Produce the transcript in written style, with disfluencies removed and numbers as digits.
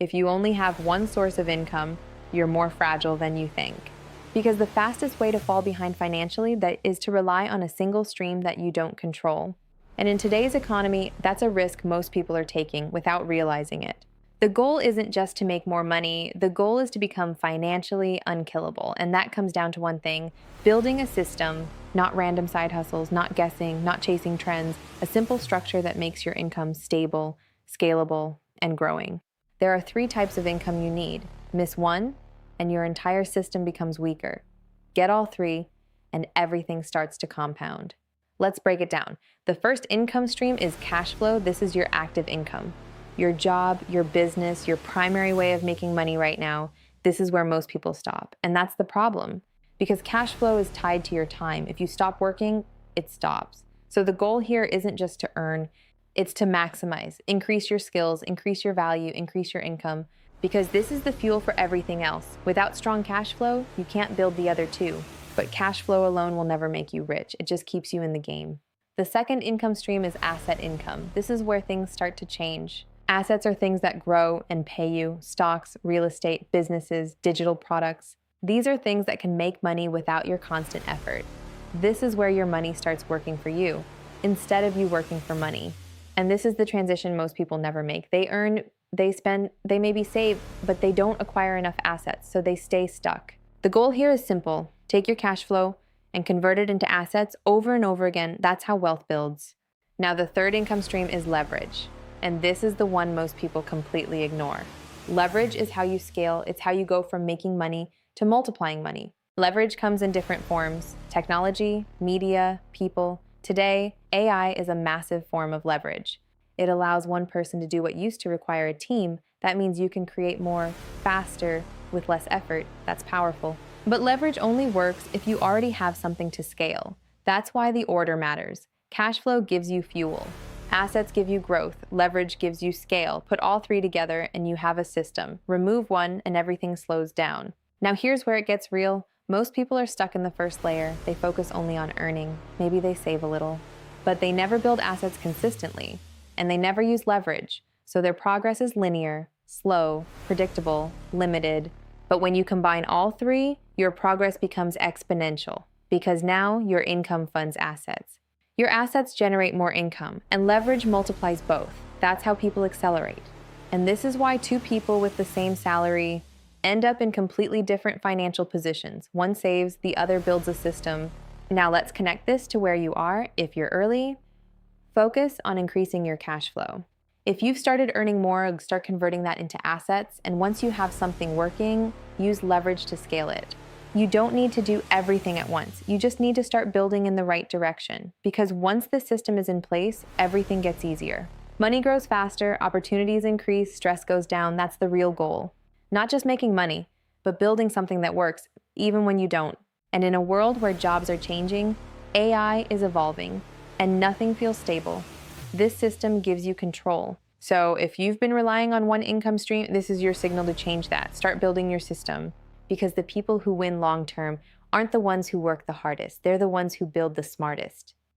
If you only have one source of income, you're more fragile than you think. Because the fastest way to fall behind financially that is to rely on a single stream that you don't control. And in today's economy, that's a risk most people are taking without realizing it. The goal isn't just to make more money, the goal is to become financially unkillable. And that comes down to one thing: building a system, not random side hustles, not guessing, not chasing trends, a simple structure that makes your income stable, scalable, and growing. There are 3 types of income you need. Miss one, and your entire system becomes weaker. Get all 3, and everything starts to compound. Let's break it down. The first income stream is cash flow. This is your active income. Your job, your business, your primary way of making money right now. This is where most people stop. And that's the problem, because cash flow is tied to your time. If you stop working, it stops. So the goal here isn't just to earn, it's to maximize, increase your skills, increase your value, increase your income, because this is the fuel for everything else. Without strong cash flow, you can't build the other 2. But cash flow alone will never make you rich. It just keeps you in the game. The second income stream is asset income. This is where things start to change. Assets are things that grow and pay you: stocks, real estate, businesses, digital products. These are things that can make money without your constant effort. This is where your money starts working for you, instead of you working for money. And this is the transition most people never make. They earn, they spend, they maybe save, but they don't acquire enough assets, so they stay stuck. The goal here is simple: take your cash flow and convert it into assets over and over again. That's how wealth builds. Now, the third income stream is leverage. And this is the one most people completely ignore. Leverage is how you scale. It's how you go from making money to multiplying money. Leverage comes in different forms: technology, media, people. Today, AI is a massive form of leverage. It allows one person to do what used to require a team. That means you can create more, faster, with less effort. That's powerful. But leverage only works if you already have something to scale. That's why the order matters. Cash flow gives you fuel. Assets give you growth. Leverage gives you scale. Put all 3 together and you have a system. Remove one and everything slows down. Now here's where it gets real. Most people are stuck in the first layer. They focus only on earning. Maybe they save a little. But they never build assets consistently. And they never use leverage. So their progress is linear, slow, predictable, limited. But when you combine all 3, your progress becomes exponential, because now your income funds assets. Your assets generate more income, and leverage multiplies both. That's how people accelerate. And this is why 2 people with the same salary end up in completely different financial positions. One saves, the other builds a system. Now let's connect this to where you are. If you're early, focus on increasing your cash flow. If you've started earning more, start converting that into assets. And once you have something working, use leverage to scale it. You don't need to do everything at once. You just need to start building in the right direction. Because once the system is in place, everything gets easier. Money grows faster, opportunities increase, stress goes down. That's the real goal. Not just making money, but building something that works, even when you don't. And in a world where jobs are changing, AI is evolving, and nothing feels stable. This system gives you control. So if you've been relying on one income stream, this is your signal to change that. Start building your system. Because the people who win long-term aren't the ones who work the hardest. They're the ones who build the smartest.